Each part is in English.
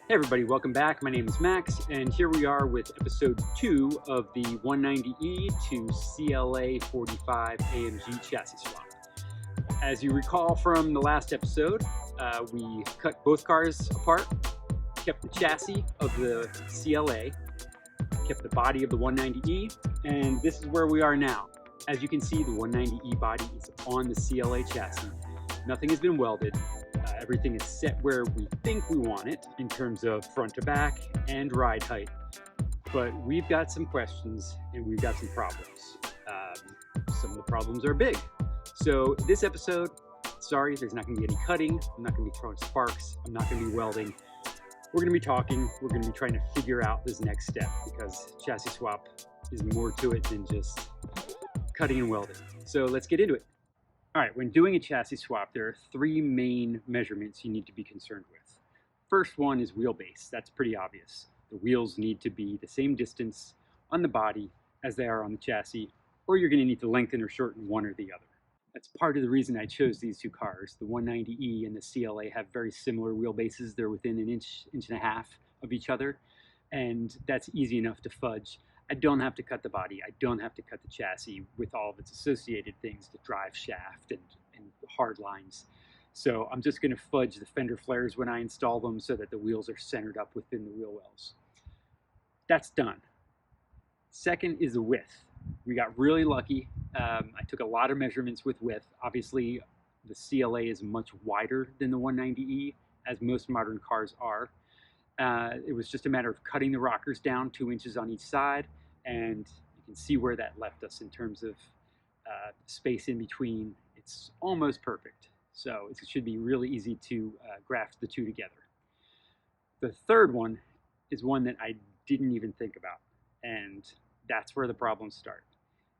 Hey everybody, welcome back. My name is Max, and here we are with episode 2 of the 190E to CLA45 AMG chassis swap. As you recall from the last episode, we cut both cars apart, kept the chassis of the CLA, kept the body of the 190E, and this is where we are now. As you can see, the 190E body is on the CLA chassis. Nothing has been welded. Everything is set where we think we want it in terms of front to back and ride height. But we've got some questions and we've got some problems. Some of the problems are big. So this episode, sorry, there's not gonna be any cutting. I'm not gonna be throwing sparks. I'm not gonna be welding. We're gonna be talking. We're gonna be trying to figure out this next step because chassis swap is more to it than just cutting and welding. So let's get into it. All right, when doing a chassis swap, there are 3 main measurements you need to be concerned with. First one is wheelbase. That's pretty obvious. The wheels need to be the same distance on the body as they are on the chassis, or you're going to need to lengthen or shorten one or the other. That's part of the reason I chose these 2 cars. The 190E and the CLA have very similar wheelbases. They're within an inch and a half of each other, and that's easy enough to fudge. I don't have to cut the body. I don't have to cut the chassis with all of its associated things, the drive shaft and hard lines. So I'm just going to fudge the fender flares when I install them so that the wheels are centered up within the wheel wells. That's done. Second is the width. We got really lucky. I took a lot of measurements with width. Obviously, the CLA is much wider than the 190E, as most modern cars are. It was just a matter of cutting the rockers down 2 inches on each side, and you can see where that left us in terms of space in between. It's almost perfect, so it should be really easy to graft the 2 together. The third one is one that I didn't even think about, and that's where the problems start.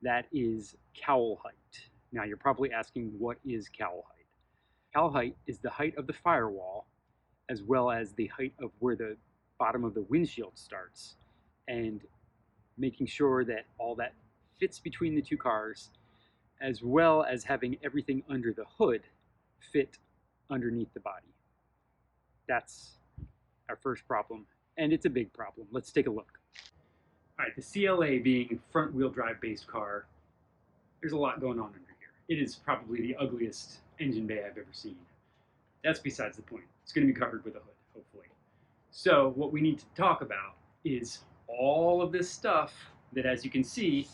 That is cowl height. Now you're probably asking, what is cowl height? Cowl height is the height of the firewall as well as the height of where the bottom of the windshield starts, and making sure that all that fits between the 2 cars, as well as having everything under the hood fit underneath the body. That's our first problem, and it's a big problem. Let's take a look. All right, the CLA being a front-wheel drive based car, there's a lot going on under here. It is probably the ugliest engine bay I've ever seen. That's besides the point. It's going to be covered with a hood, hopefully. So what we need to talk about is all of this stuff that, as you can see,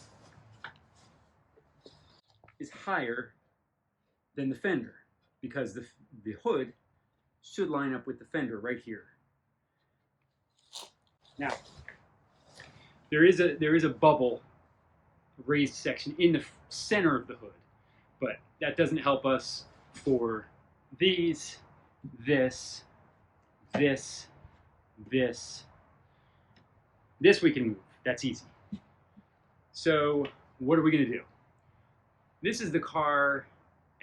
is higher than the fender, because the hood should line up with the fender right here. Now, there is a bubble raised section in the center of the hood, but that doesn't help us for these, this we can move. That's easy. So what are we going to do? This is the car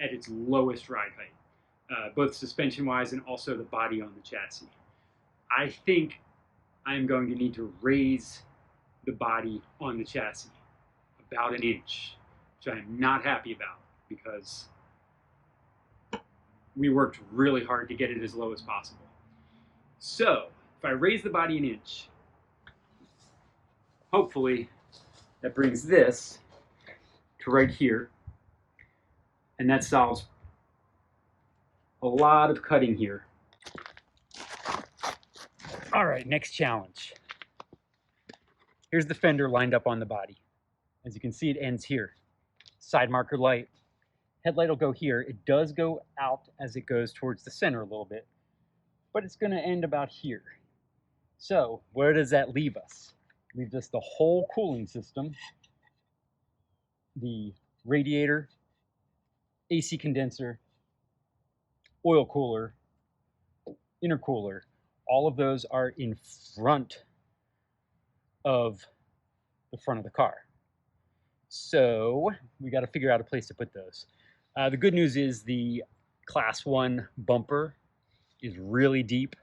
at its lowest ride height, both suspension-wise and also the body on the chassis. I think I'm going to need to raise the body on the chassis about 1 inch, which I'm not happy about because we worked really hard to get it as low as possible. So if I raise the body 1 inch, hopefully that brings this to right here, and that solves a lot of cutting here. All right, next challenge. Here's the fender lined up on the body. As you can see, it ends here. Side marker light. Headlight will go here. It does go out as it goes towards the center a little bit, but it's going to end about here. So where does that leave us? Leaves us the whole cooling system, the radiator, AC condenser, oil cooler, intercooler. All of those are in front of the front of the car. So we got to figure out a place to put those. The good news is the Class 1 bumper is really deep,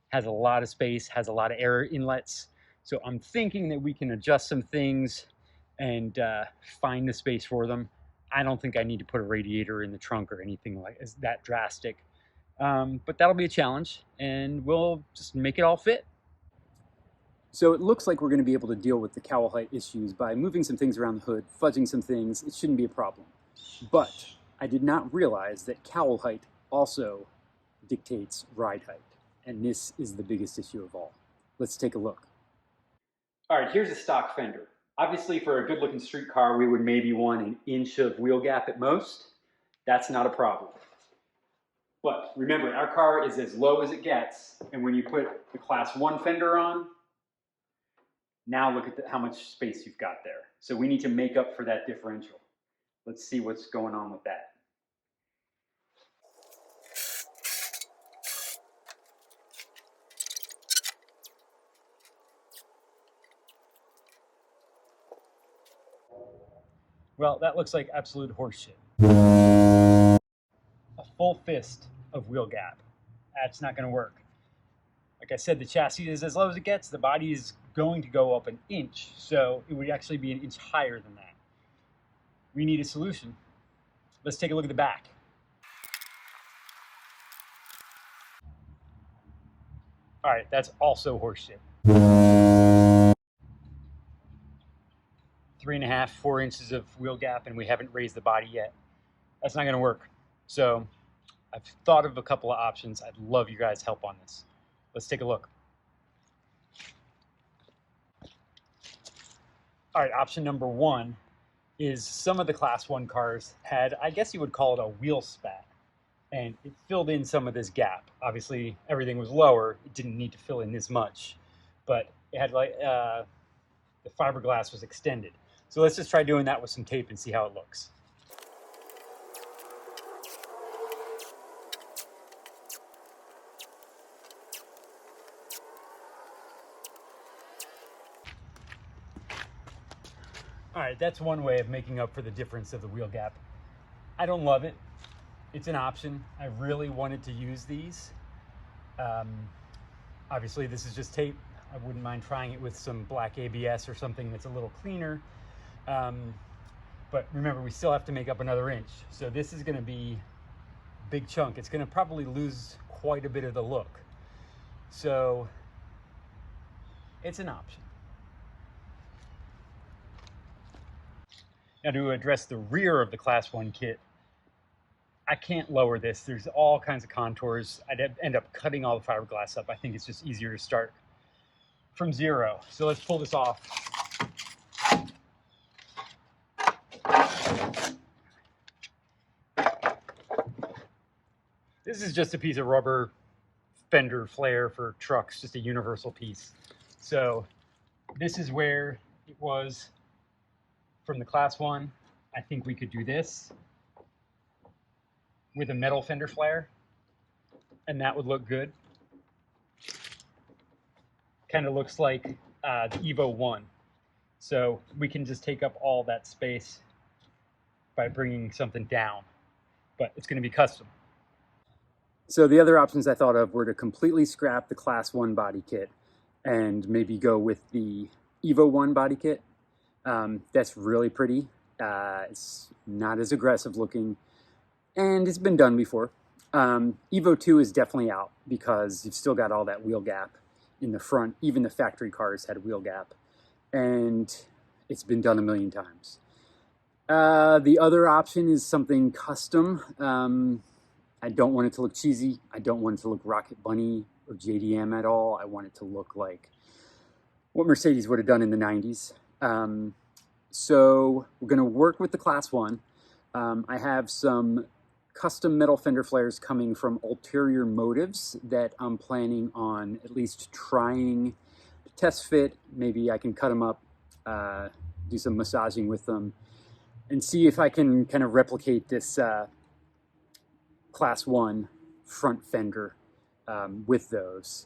has a lot of space, has a lot of air inlets. So I'm thinking that we can adjust some things and find the space for them. I don't think I need to put a radiator in the trunk or anything like that drastic. But that'll be a challenge, and we'll just make it all fit. So it looks like we're going to be able to deal with the cowl height issues by moving some things around the hood, fudging some things. It shouldn't be a problem. But I did not realize that cowl height also dictates ride height. And this is the biggest issue of all. Let's take a look. All right, here's a stock fender. Obviously, for a good-looking street car, we would maybe want an inch of wheel gap at most. That's not a problem. But remember, our car is as low as it gets, and when you put the Class 1 fender on, now look at how much space you've got there. So we need to make up for that differential. Let's see what's going on with that. Well, that looks like absolute horseshit. A full fist of wheel gap. That's not going to work. Like I said, the chassis is as low as it gets. The body is going to go up an inch, so it would actually be an inch higher than that. We need a solution. Let's take a look at the back. All right, that's also horseshit. 3.5, 4 inches of wheel gap, and we haven't raised the body yet. That's not going to work. So I've thought of a couple of options. I'd love you guys' help on this. Let's take a look. All right, option number one is some of the Class 1 cars had, I guess you would call it a wheel spat, and it filled in some of this gap. Obviously, everything was lower. It didn't need to fill in this much, but it had like the fiberglass was extended. So let's just try doing that with some tape and see how it looks. All right, that's one way of making up for the difference of the wheel gap. I don't love it. It's an option. I really wanted to use these. Obviously, this is just tape. I wouldn't mind trying it with some black ABS or something that's a little cleaner. But remember, we still have to make up another inch. So this is going to be a big chunk. It's going to probably lose quite a bit of the look. So it's an option. Now, to address the rear of the Class 1 kit, I can't lower this. There's all kinds of contours. I'd end up cutting all the fiberglass up. I think it's just easier to start from zero. So let's pull this off. This is just a piece of rubber fender flare for trucks, just a universal piece. So this is where it was from the Class 1. I think we could do this with a metal fender flare, and that would look good. Kind of looks like the Evo 1. So we can just take up all that space by bringing something down, but it's going to be custom. So the other options I thought of were to completely scrap the Class 1 body kit and maybe go with the Evo 1 body kit. That's really pretty. It's not as aggressive looking, and it's been done before. Evo 2 is definitely out because you've still got all that wheel gap in the front. Even the factory cars had wheel gap, and it's been done a million times. The other option is something custom. I don't want it to look cheesy. I don't want it to look Rocket Bunny or JDM at all. I want it to look like what Mercedes would have done in the 90s. So we're going to work with the Class 1. I have some custom metal fender flares coming from Ulterior Motives that I'm planning on at least trying to test fit. Maybe I can cut them up, do some massaging with them, and see if I can kind of replicate this Class 1 front fender with those.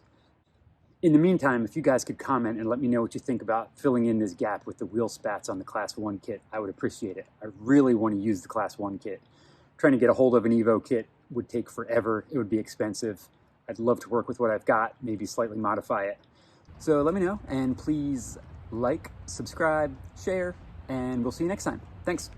In the meantime, if you guys could comment and let me know what you think about filling in this gap with the wheel spats on the Class 1 kit, I would appreciate it. I really want to use the Class 1 kit. Trying to get a hold of an Evo kit would take forever. It would be expensive. I'd love to work with what I've got, maybe slightly modify it. So let me know, and please like, subscribe, share, and we'll see you next time. Thanks.